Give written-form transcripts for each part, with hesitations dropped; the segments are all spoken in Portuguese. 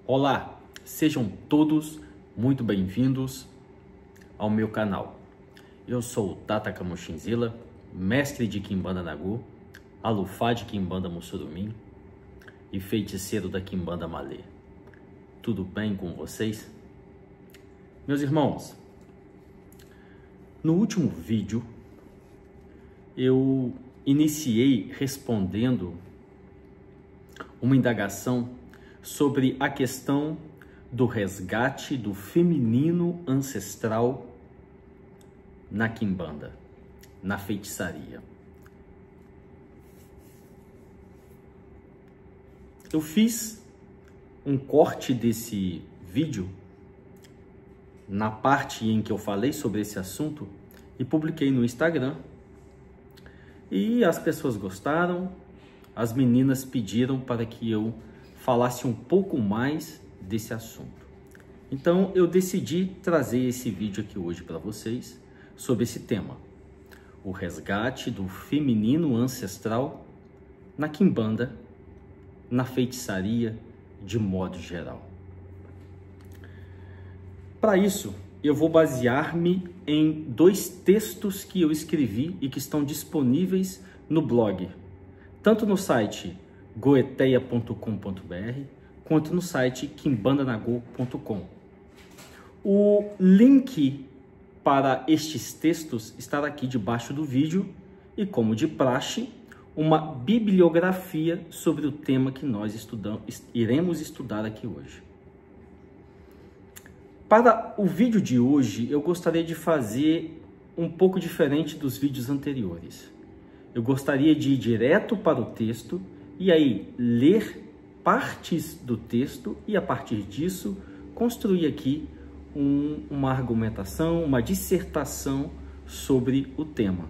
Olá, sejam todos muito bem-vindos ao meu canal. Eu sou o Tata Camochinzila, mestre de Quimbanda Nagô, alufá de Quimbanda Mussurumim e feiticeiro da Quimbanda Malê. Tudo bem com vocês? Meus irmãos, no último vídeo eu iniciei respondendo uma indagação sobre a questão do resgate do feminino ancestral na Quimbanda, na feitiçaria. Eu fiz um corte desse vídeo na parte em que eu falei sobre esse assunto e publiquei no Instagram. E as pessoas gostaram, as meninas pediram para que eu falasse um pouco mais desse assunto. Então eu decidi trazer esse vídeo aqui hoje para vocês sobre esse tema: o resgate do feminino ancestral na Quimbanda, na feitiçaria de modo geral. Para isso, eu vou basear-me em dois textos que eu escrevi e que estão disponíveis no blog, tanto no site goeteia.com.br quanto no site quimbandanagô.com. O link para estes textos estará aqui debaixo do vídeo e, como de praxe, uma bibliografia sobre o tema que nós iremos estudar aqui hoje. Para o vídeo de hoje, eu gostaria de fazer um pouco diferente dos vídeos anteriores. Eu gostaria de ir direto para o texto e aí ler partes do texto e, a partir disso, construir aqui uma argumentação, uma dissertação sobre o tema.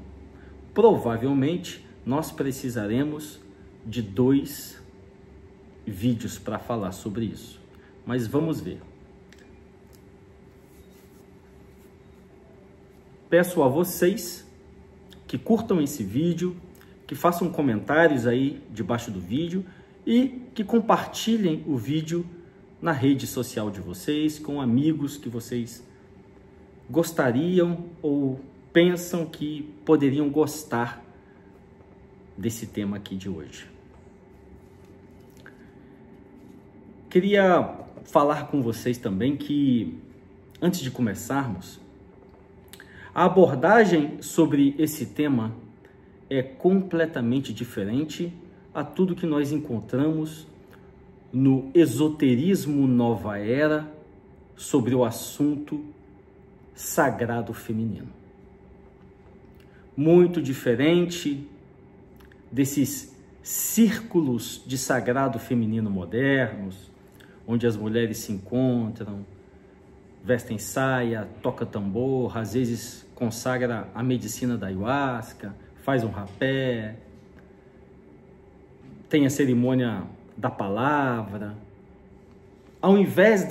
Provavelmente, nós precisaremos de 2 vídeos para falar sobre isso, mas vamos ver. Peço a vocês que curtam esse vídeo, que façam comentários aí debaixo do vídeo e que compartilhem o vídeo na rede social de vocês, com amigos que vocês gostariam ou pensam que poderiam gostar desse tema aqui de hoje. Queria falar com vocês também que, antes de começarmos, a abordagem sobre esse tema é completamente diferente a tudo que nós encontramos no esoterismo nova era sobre o assunto sagrado feminino. Muito diferente desses círculos de sagrado feminino modernos, onde as mulheres se encontram, vestem saia, toca tambor, às vezes consagra a medicina da ayahuasca, faz um rapé, tem a cerimônia da palavra. Ao invés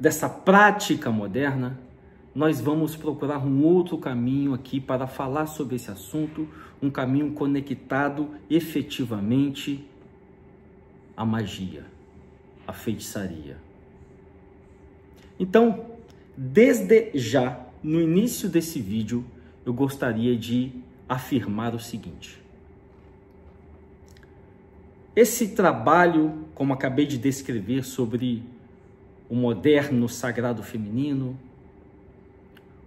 dessa prática moderna, nós vamos procurar um outro caminho aqui para falar sobre esse assunto, um caminho conectado efetivamente à magia, à feitiçaria. Então, desde já, no início desse vídeo, eu gostaria de afirmar o seguinte: esse trabalho, como acabei de descrever, sobre o moderno sagrado feminino,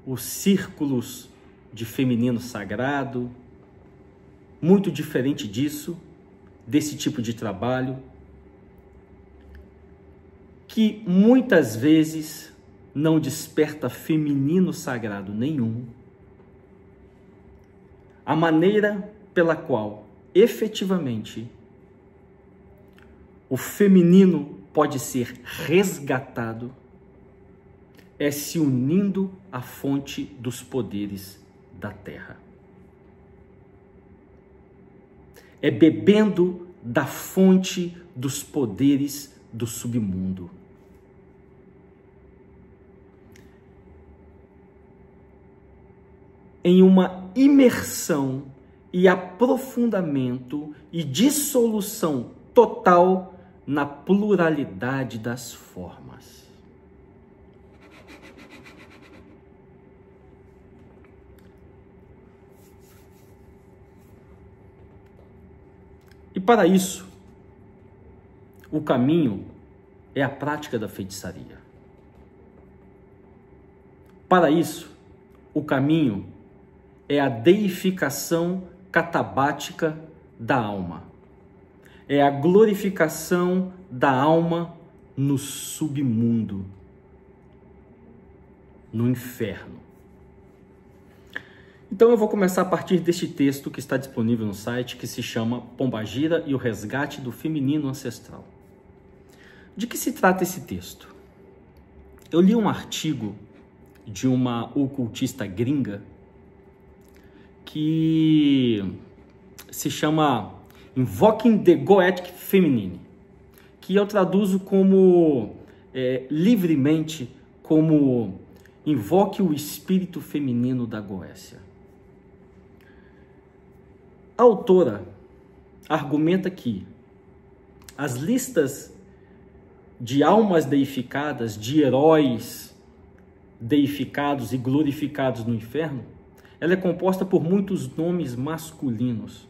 os círculos de feminino sagrado, muito diferente disso, desse tipo de trabalho, que muitas vezes não desperta feminino sagrado nenhum. A maneira pela qual, efetivamente, o feminino pode ser resgatado é se unindo à fonte dos poderes da terra. É bebendo da fonte dos poderes do submundo. Em uma imersão e aprofundamento e dissolução total na pluralidade das formas. E para isso, o caminho é a prática da feitiçaria. Para isso, o caminho é a deificação catabática da alma. É a glorificação da alma no submundo, no inferno. Então eu vou começar a partir deste texto que está disponível no site, que se chama Pombagira e o Resgate do Feminino Ancestral. De que se trata esse texto? Eu li um artigo de uma ocultista gringa que se chama Invoking the Goetic Feminine, que eu traduzo como livremente como Invoque o Espírito Feminino da Goécia. A autora argumenta que as listas de almas deificadas, de heróis deificados e glorificados no inferno, ela é composta por muitos nomes masculinos.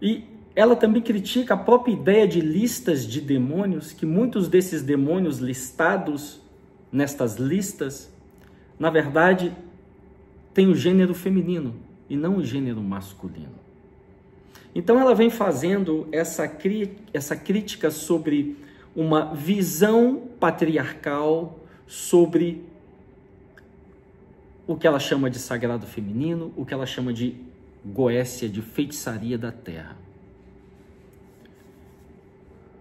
E ela também critica a própria ideia de listas de demônios, que muitos desses demônios listados nestas listas, na verdade, têm o gênero feminino e não o gênero masculino. Então ela vem fazendo essa crítica sobre uma visão patriarcal sobre o que ela chama de sagrado feminino, o que ela chama de Goécia, de feitiçaria da terra.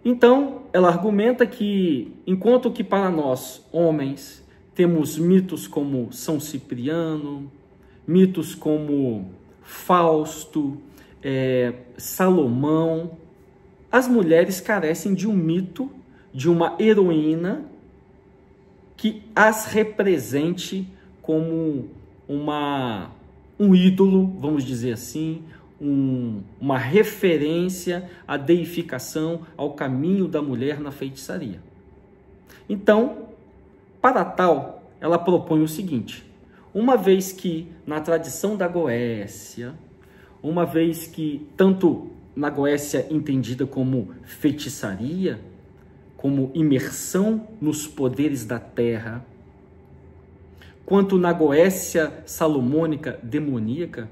Então, ela argumenta que, enquanto que para nós, homens, temos mitos como São Cipriano, mitos como Fausto, Salomão, as mulheres carecem de um mito, de uma heroína que as represente como um ídolo, vamos dizer assim, uma referência à deificação, ao caminho da mulher na feitiçaria. Então, para tal, ela propõe o seguinte: uma vez que na tradição da Goécia, uma vez que tanto na Goécia entendida como feitiçaria, como imersão nos poderes da terra, quanto na Goécia salomônica demoníaca,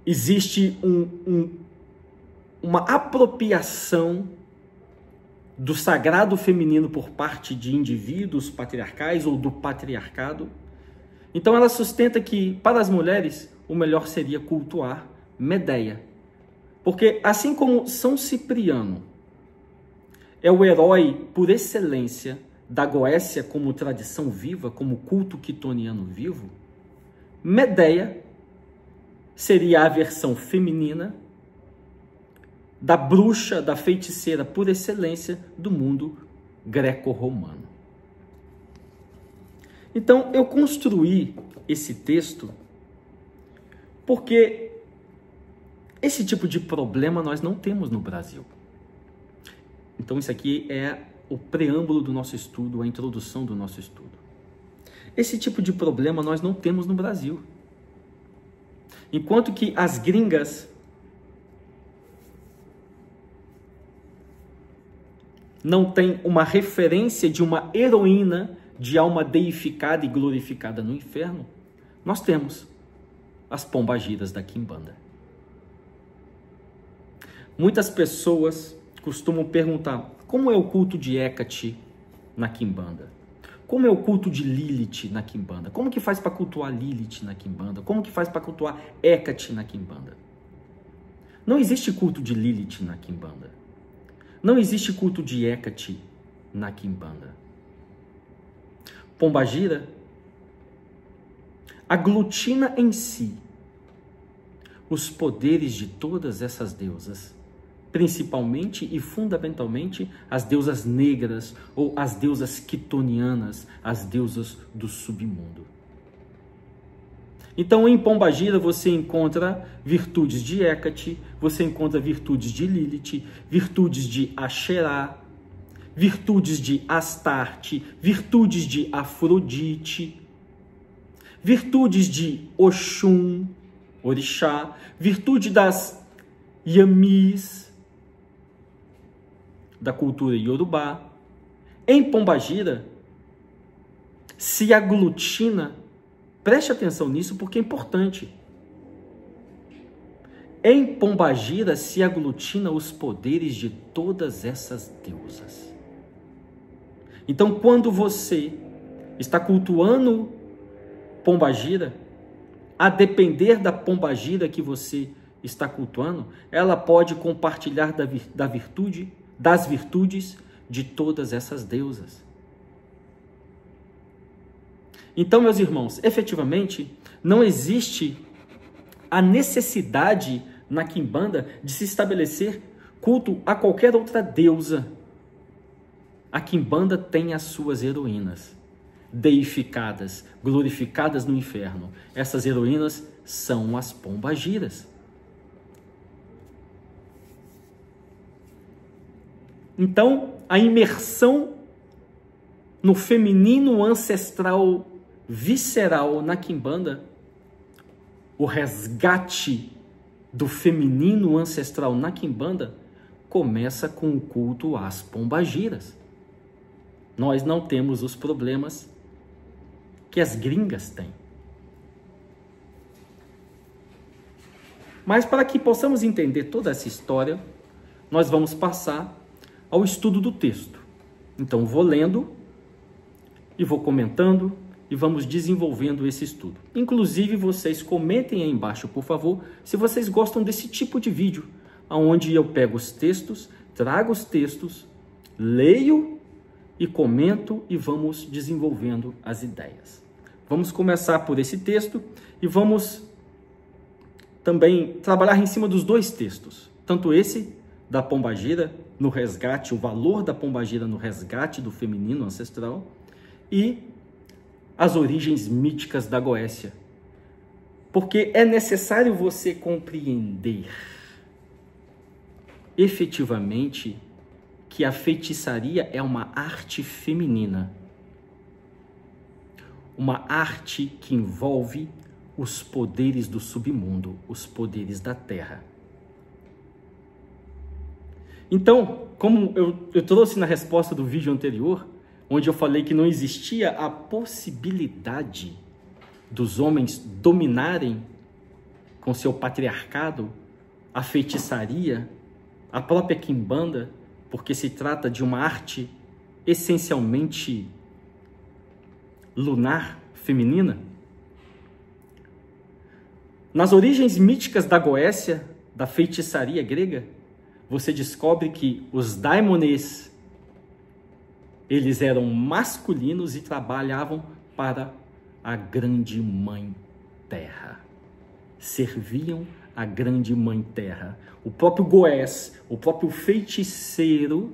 existe uma apropriação do sagrado feminino por parte de indivíduos patriarcais ou do patriarcado. Então ela sustenta que, para as mulheres, o melhor seria cultuar Medeia. Porque assim como São Cipriano é o herói por excelência da Goécia como tradição viva, como culto quitoniano vivo, Medeia seria a versão feminina da bruxa, da feiticeira por excelência do mundo greco-romano. Então, eu construí esse texto porque esse tipo de problema nós não temos no Brasil. Então, isso aqui é o preâmbulo do nosso estudo, a introdução do nosso estudo. Esse tipo de problema nós não temos no Brasil. Enquanto que as gringas não têm uma referência de uma heroína de alma deificada e glorificada no inferno, nós temos as pombagiras da Quimbanda. Muitas pessoas costumam perguntar: como é o culto de Hecate na Quimbanda? Como é o culto de Lilith na Quimbanda? Como que faz para cultuar Lilith na Quimbanda? Como que faz para cultuar Hecate na Quimbanda? Não existe culto de Lilith na Quimbanda. Não existe culto de Hecate na Quimbanda. Pombagira aglutina em si os poderes de todas essas deusas, principalmente e fundamentalmente as deusas negras ou as deusas quitonianas, as deusas do submundo. Então, em Pombagira, você encontra virtudes de Hecate, você encontra virtudes de Lilith, virtudes de Axerá, virtudes de Astarte, virtudes de Afrodite, virtudes de Oxum, Orixá, virtude das Yamis, da cultura Yorubá. Em Pombagira, se aglutina, preste atenção nisso porque é importante. Em Pombagira se aglutina os poderes de todas essas deusas. Então, quando você está cultuando Pombagira, a depender da Pombagira que você está cultuando, ela pode compartilhar das virtudes de todas essas deusas. Então, meus irmãos, efetivamente, não existe a necessidade na Quimbanda de se estabelecer culto a qualquer outra deusa. A Quimbanda tem as suas heroínas, deificadas, glorificadas no inferno. Essas heroínas são as pombagiras. Então, a imersão no feminino ancestral visceral na Quimbanda, o resgate do feminino ancestral na Quimbanda, começa com o culto às pombagiras. Nós não temos os problemas que as gringas têm. Mas para que possamos entender toda essa história, nós vamos passar ao estudo do texto. Então, vou lendo e vou comentando e vamos desenvolvendo esse estudo. Inclusive, vocês comentem aí embaixo, por favor, se vocês gostam desse tipo de vídeo, onde eu pego os textos, trago os textos, leio e comento e vamos desenvolvendo as ideias. Vamos começar por esse texto e vamos também trabalhar em cima dos dois textos, tanto esse da pombagira no resgate, o valor da pombagira no resgate do feminino ancestral e as origens míticas da Goécia. Porque é necessário você compreender efetivamente que a feitiçaria é uma arte feminina. Uma arte que envolve os poderes do submundo, os poderes da terra. Então, como eu trouxe na resposta do vídeo anterior, onde eu falei que não existia a possibilidade dos homens dominarem com seu patriarcado a feitiçaria, a própria Quimbanda, porque se trata de uma arte essencialmente lunar, feminina. Nas origens míticas da Goécia, da feitiçaria grega, você descobre que os daimones, eles eram masculinos e trabalhavam para a grande mãe terra. Serviam a grande mãe terra. O próprio Goés, o próprio feiticeiro,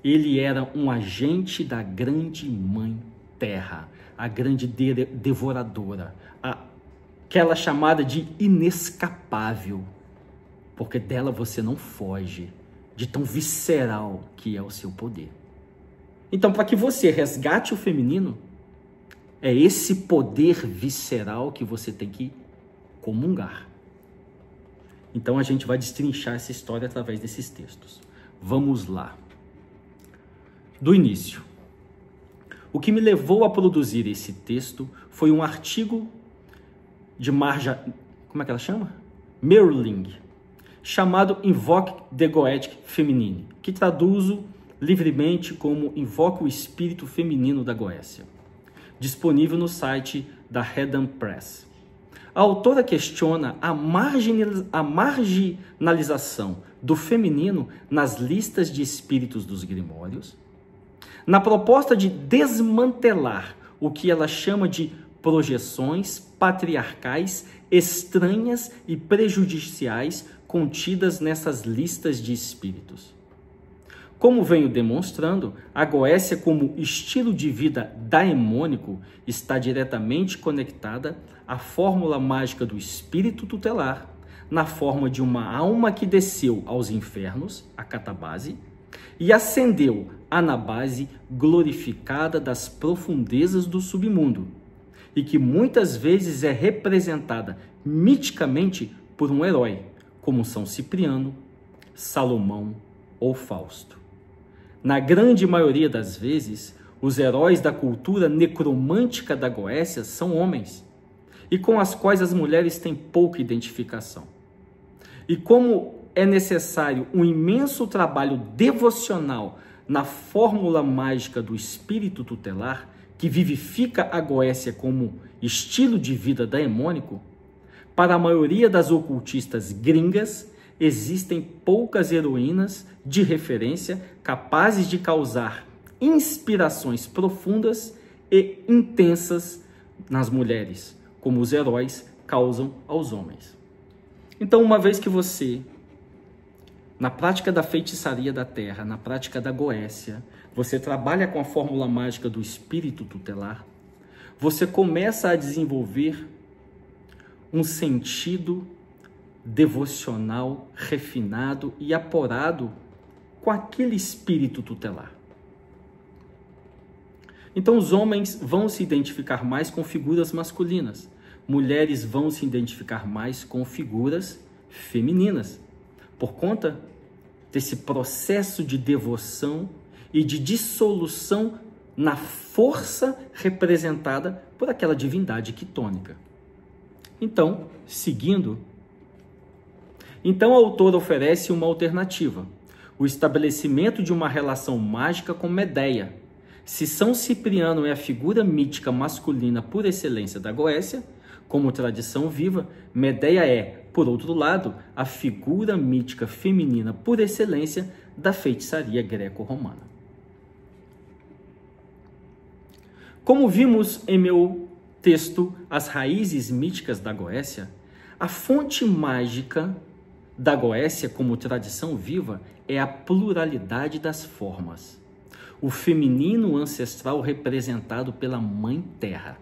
ele era um agente da grande mãe terra, a grande devoradora, aquela chamada de inescapável, porque dela você não foge, de tão visceral que é o seu poder. Então, para que você resgate o feminino, é esse poder visceral que você tem que comungar. Então, a gente vai destrinchar essa história através desses textos. Vamos lá. Do início. O que me levou a produzir esse texto foi um artigo de Marja... Como é que ela chama? Merling, chamado Invoque the Goetic Feminine, que traduzo livremente como Invoca o Espírito Feminino da Goécia, disponível no site da Redam Press. A autora questiona a marginalização do feminino nas listas de espíritos dos grimórios, na proposta de desmantelar o que ela chama de projeções patriarcais estranhas e prejudiciais contidas nessas listas de espíritos. Como venho demonstrando, a Goécia como estilo de vida daemônico está diretamente conectada à fórmula mágica do espírito tutelar, na forma de uma alma que desceu aos infernos, a catabase, e ascendeu anabase glorificada das profundezas do submundo, e que muitas vezes é representada miticamente por um herói, como São Cipriano, Salomão ou Fausto. Na grande maioria das vezes, os heróis da cultura necromântica da Goécia são homens, e com as quais as mulheres têm pouca identificação. E como é necessário um imenso trabalho devocional na fórmula mágica do espírito tutelar, que vivifica a Goécia como estilo de vida daemônico, para a maioria das ocultistas gringas, existem poucas heroínas de referência capazes de causar inspirações profundas e intensas nas mulheres, como os heróis causam aos homens. Então, uma vez que você, na prática da feitiçaria da terra, na prática da Goécia, você trabalha com a fórmula mágica do espírito tutelar, você começa a desenvolver um sentido devocional refinado e apurado com aquele espírito tutelar. Então os homens vão se identificar mais com figuras masculinas, mulheres vão se identificar mais com figuras femininas, por conta desse processo de devoção e de dissolução na força representada por aquela divindade quitônica. Então, seguindo, o autor oferece uma alternativa, o estabelecimento de uma relação mágica com Medeia. Se São Cipriano é a figura mítica masculina por excelência da Goécia, como tradição viva, Medeia é, por outro lado, a figura mítica feminina por excelência da feitiçaria greco-romana. Como vimos em meu texto As Raízes Míticas da Goécia, a fonte mágica da Goécia como tradição viva é a pluralidade das formas. O feminino ancestral representado pela Mãe Terra.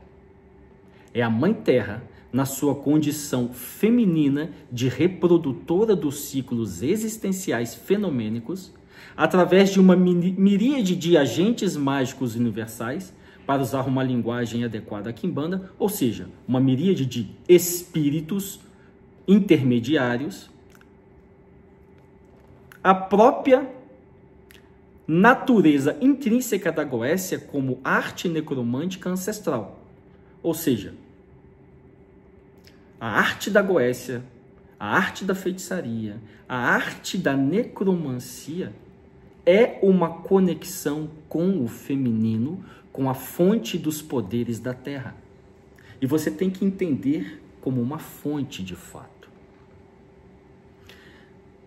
É a Mãe Terra, na sua condição feminina de reprodutora dos ciclos existenciais fenomênicos, através de uma miríade de agentes mágicos universais, para usar uma linguagem adequada à Quimbanda, ou seja, uma miríade de espíritos intermediários, a própria natureza intrínseca da Goécia como arte necromântica ancestral. Ou seja, a arte da Goécia, a arte da feitiçaria, a arte da necromancia é uma conexão com o feminino, com a fonte dos poderes da Terra. E você tem que entender como uma fonte de fato.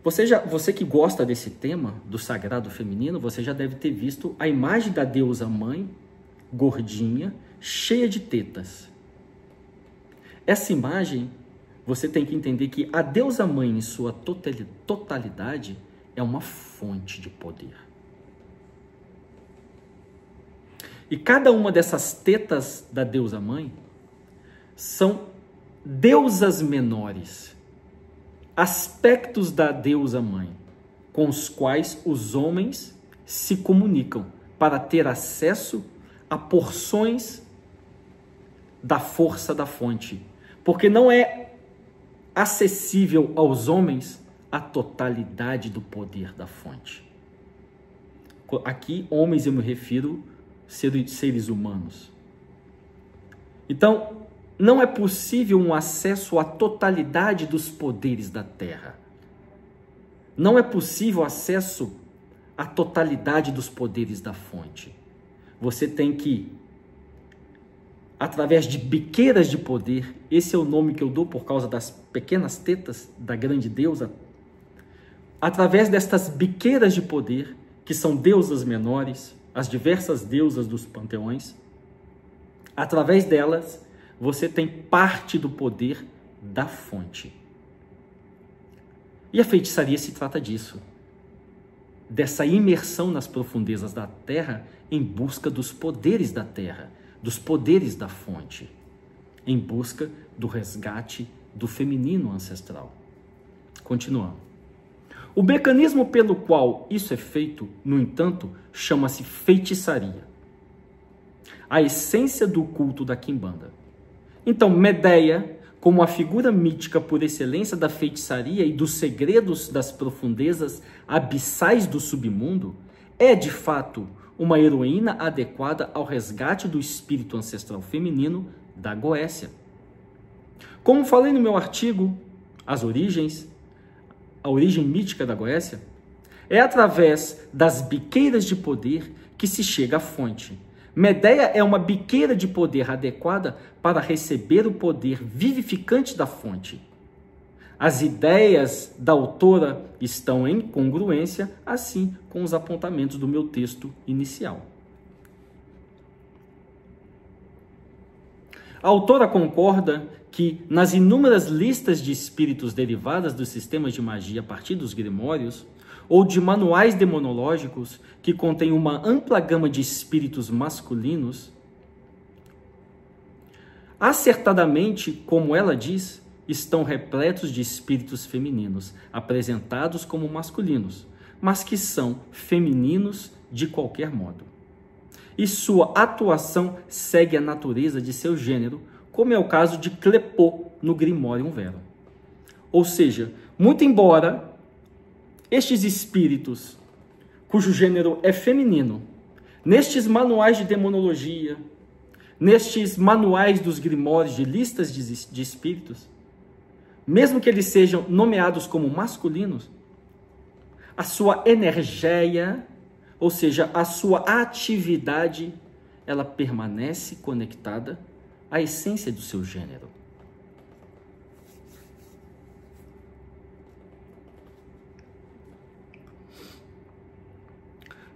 Você que gosta desse tema, do sagrado feminino, você já deve ter visto a imagem da deusa mãe, gordinha, cheia de tetas. Essa imagem, você tem que entender que a deusa mãe, em sua totalidade, é uma fonte de poder. E cada uma dessas tetas da deusa mãe são deusas menores, aspectos da deusa mãe, com os quais os homens se comunicam para ter acesso a porções da força da fonte, porque não é acessível aos homens a totalidade do poder da fonte. Aqui, homens, eu me refiro seres humanos. Então, não é possível um acesso à totalidade dos poderes da Terra. Não é possível acesso à totalidade dos poderes da fonte. Você tem que, através de biqueiras de poder, esse é o nome que eu dou por causa das pequenas tetas da grande deusa, através destas biqueiras de poder, que são deusas menores, as diversas deusas dos panteões, através delas, você tem parte do poder da fonte. E a feitiçaria se trata disso. dessa imersão nas profundezas da terra em busca dos poderes da terra, dos poderes da fonte, em busca do resgate do feminino ancestral. Continuando. O mecanismo pelo qual isso é feito, no entanto, chama-se feitiçaria. A essência do culto da quimbanda. Então, Medéia, como a figura mítica por excelência da feitiçaria e dos segredos das profundezas abissais do submundo, é, de fato, uma heroína adequada ao resgate do espírito ancestral feminino da Goécia. Como falei no meu artigo, a origem mítica da Goécia, é através das biqueiras de poder que se chega à fonte. Medéia é uma biqueira de poder adequada para receber o poder vivificante da fonte. As ideias da autora estão em congruência, assim, com os apontamentos do meu texto inicial. A autora concorda que, nas inúmeras listas de espíritos derivadas dos sistemas de magia a partir dos grimórios, ou de manuais demonológicos que contêm uma ampla gama de espíritos masculinos, acertadamente, como ela diz, estão repletos de espíritos femininos, apresentados como masculinos, mas que são femininos de qualquer modo. E sua atuação segue a natureza de seu gênero, como é o caso de Clepô no Grimórium Verum. Ou seja, muito embora estes espíritos, cujo gênero é feminino, nestes manuais de demonologia, nestes manuais dos grimórios de listas de espíritos, mesmo que eles sejam nomeados como masculinos, a sua energia, ou seja, a sua atividade, ela permanece conectada à essência do seu gênero.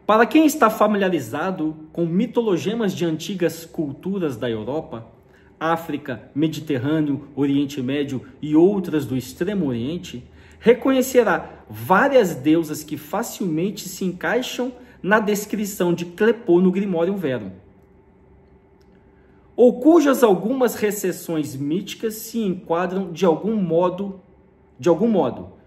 Para quem está familiarizado com mitologemas de antigas culturas da Europa, África, Mediterrâneo, Oriente Médio e outras do Extremo Oriente, reconhecerá várias deusas que facilmente se encaixam na descrição de Clepô no Grimórium Verum, ou cujas algumas recessões míticas se enquadram de algum modo,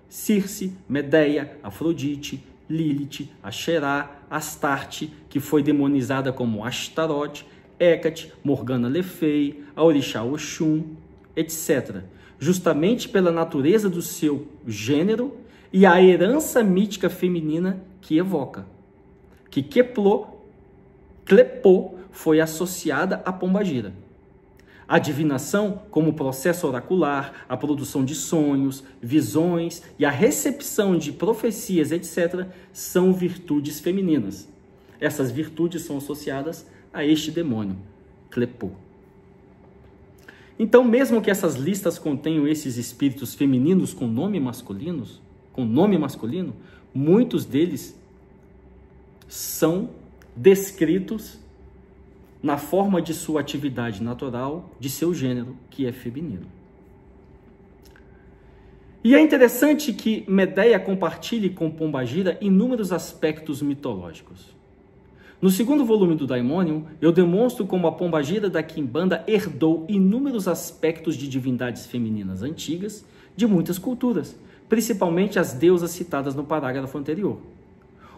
Circe, Medéia, Afrodite, Lilith, Asherá, Astarte, que foi demonizada como Ashtaroth, Hecate, Morgana Le Fay, a orixá Oxum, etc., justamente pela natureza do seu gênero e a herança mítica feminina que evoca. Que Clepô foi associada a Pombagira. A divinação, como processo oracular, a produção de sonhos, visões e a recepção de profecias, etc., são virtudes femininas. Essas virtudes são associadas a este demônio, Clepô. Então, mesmo que essas listas contenham esses espíritos femininos com nome masculino, muitos deles são descritos na forma de sua atividade natural, de seu gênero, que é feminino. E é interessante que Medéia compartilhe com Pombagira inúmeros aspectos mitológicos. No segundo volume do Daimonium, eu demonstro como a Pombagira da Quimbanda herdou inúmeros aspectos de divindades femininas antigas de muitas culturas, principalmente as deusas citadas no parágrafo anterior.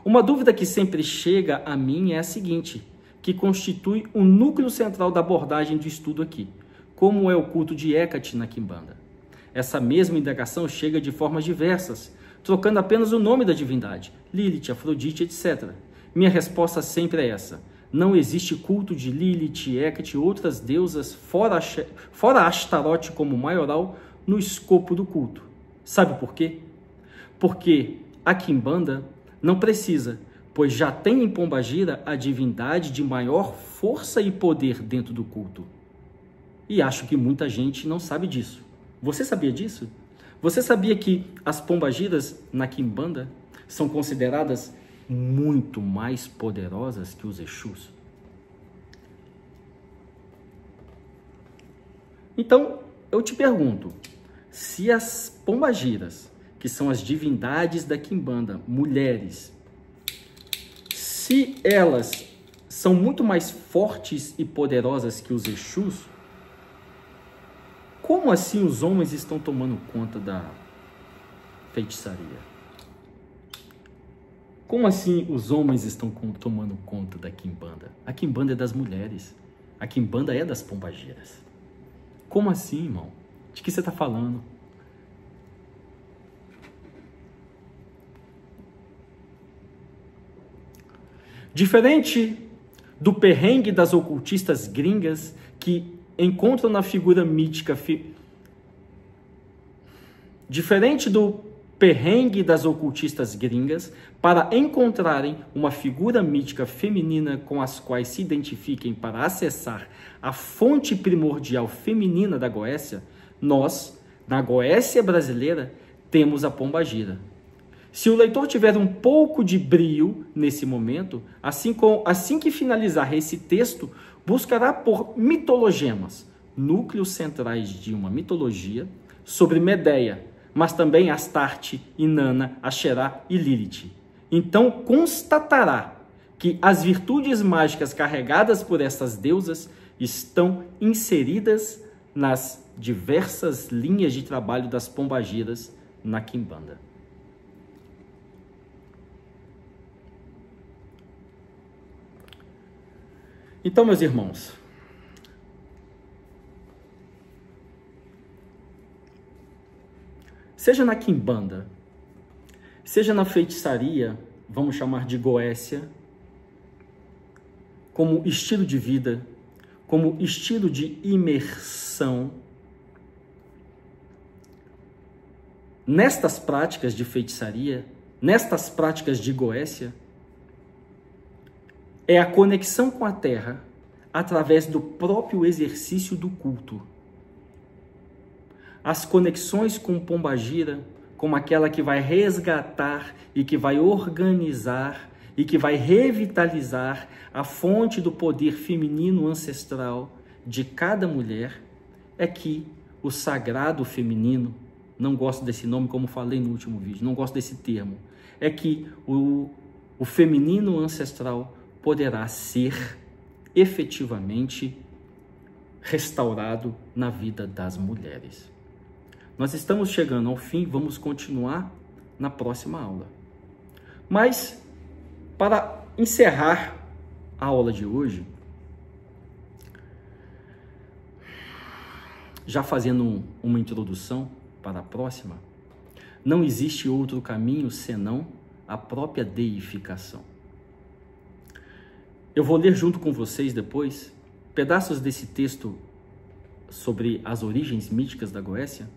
Uma dúvida que sempre chega a mim é a seguinte, que constitui o núcleo central da abordagem do estudo aqui, como é o culto de Hecate na Quimbanda. Essa mesma indagação chega de formas diversas, trocando apenas o nome da divindade, Lilith, Afrodite, etc. Minha resposta sempre é essa: não existe culto de Lilith, Hecate e outras deusas fora Ashtaroth como maioral no escopo do culto. Sabe por quê? Porque a Quimbanda não precisa, pois já tem em Pombagira a divindade de maior força e poder dentro do culto. E acho que muita gente não sabe disso. Você sabia disso? Você sabia que as pombagiras na Quimbanda são consideradas muito mais poderosas que os Exus? Então, eu te pergunto, se as pombagiras, que são as divindades da Quimbanda, mulheres, se elas são muito mais fortes e poderosas que os Exus, como assim os homens estão tomando conta da feitiçaria? Como assim os homens estão tomando conta da quimbanda? A quimbanda é das mulheres. A quimbanda é das pombageiras. Como assim, irmão? De que você está falando? Diferente do perrengue das ocultistas gringas que encontram na figura mítica... Diferente do perrengue das ocultistas gringas para encontrarem uma figura mítica feminina com as quais se identifiquem para acessar a fonte primordial feminina da Goécia, nós, na Goécia brasileira, temos a pombagira. Se o leitor tiver um pouco de brio nesse momento, assim que finalizar esse texto, buscará por mitologemas, núcleos centrais de uma mitologia, sobre Medeia, mas também Astarte, Inanna, Asherá e Lilith. Então constatará que as virtudes mágicas carregadas por essas deusas estão inseridas nas diversas linhas de trabalho das pombagiras na quimbanda. Então, meus irmãos, seja na quimbanda, seja na feitiçaria, vamos chamar de Goécia, como estilo de vida, como estilo de imersão, nestas práticas de feitiçaria, nestas práticas de Goécia, é a conexão com a terra através do próprio exercício do culto. As conexões com pombagira, como aquela que vai resgatar e que vai organizar e que vai revitalizar a fonte do poder feminino ancestral de cada mulher, é que o sagrado feminino, não gosto desse nome como falei no último vídeo, não gosto desse termo, é que o feminino ancestral poderá ser efetivamente restaurado na vida das mulheres. Nós estamos chegando ao fim, vamos continuar na próxima aula. Mas, para encerrar a aula de hoje, já fazendo uma introdução para a próxima, não existe outro caminho senão a própria deificação. Eu vou ler junto com vocês depois pedaços desse texto sobre as origens míticas da Goécia,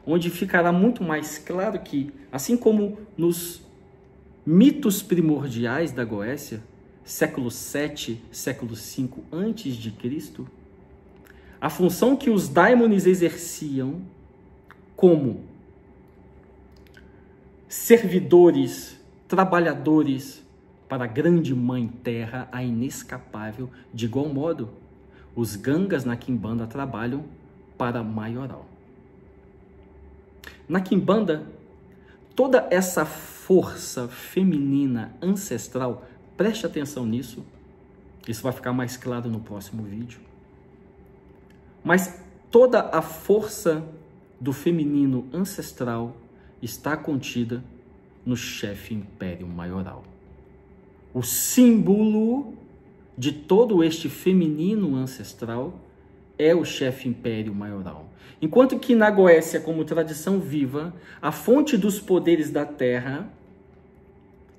onde ficará muito mais claro que, assim como nos mitos primordiais da Goécia, século VII, século V a.C., a função que os daimones exerciam como servidores, trabalhadores para a grande mãe terra, a inescapável, de igual modo, os gangas na quimbanda trabalham para maioral. Na quimbanda, toda essa força feminina ancestral, preste atenção nisso, isso vai ficar mais claro no próximo vídeo, mas toda a força do feminino ancestral está contida no chefe império maioral. O símbolo de todo este feminino ancestral é o chefe império maioral. Enquanto que na Goécia, como tradição viva, a fonte dos poderes da terra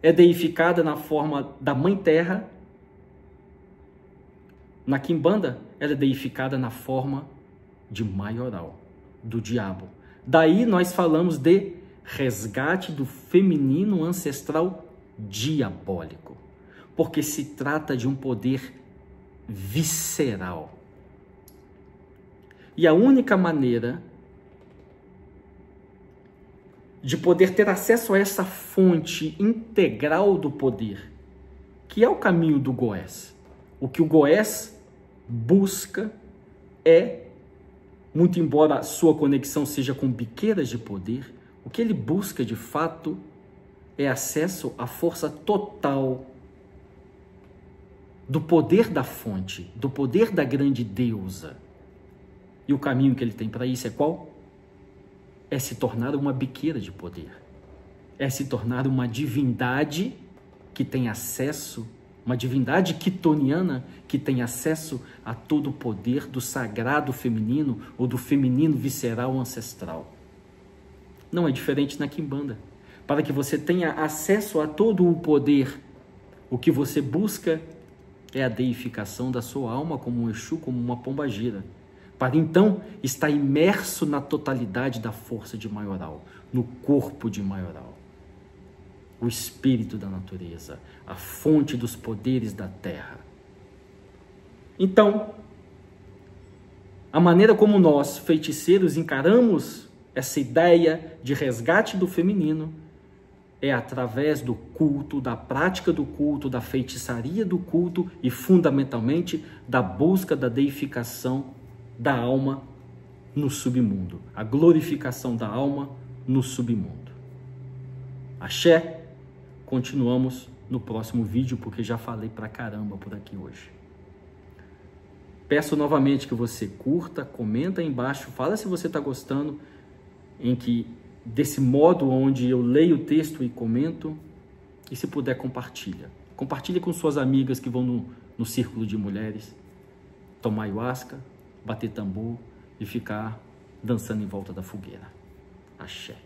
é deificada na forma da mãe terra, na quimbanda ela é deificada na forma de maioral, do diabo. Daí nós falamos de resgate do feminino ancestral diabólico, porque se trata de um poder visceral. E a única maneira de poder ter acesso a essa fonte integral do poder, que é o caminho do Goés. O que o Goés busca é, muito embora a sua conexão seja com biqueiras de poder, o que ele busca de fato é acesso à força total do poder da fonte, do poder da grande deusa. E o caminho que ele tem para isso é qual? É se tornar uma biqueira de poder. É se tornar uma divindade que tem acesso, uma divindade quitoniana que tem acesso a todo o poder do sagrado feminino ou do feminino visceral ancestral. Não é diferente na Quimbanda. Para que você tenha acesso a todo o poder, o que você busca é a deificação da sua alma como um Exu, como uma pombagira. Para então estar imerso na totalidade da força de Maioral, no corpo de Maioral. O espírito da natureza, a fonte dos poderes da terra. Então, a maneira como nós, feiticeiros, encaramos essa ideia de resgate do feminino é através do culto, da prática do culto, da feitiçaria do culto e, fundamentalmente, da busca da deificação da alma no submundo, a glorificação da alma no submundo. Axé. Continuamos no próximo vídeo, porque já falei pra caramba por aqui hoje. Peço novamente que você curta, comenta aí embaixo, fala se você está gostando desse modo onde eu leio o texto e comento, e se puder compartilha. Compartilha com suas amigas que vão no círculo de mulheres, tomar ayahuasca, bater tambor e ficar dançando em volta da fogueira. Axé.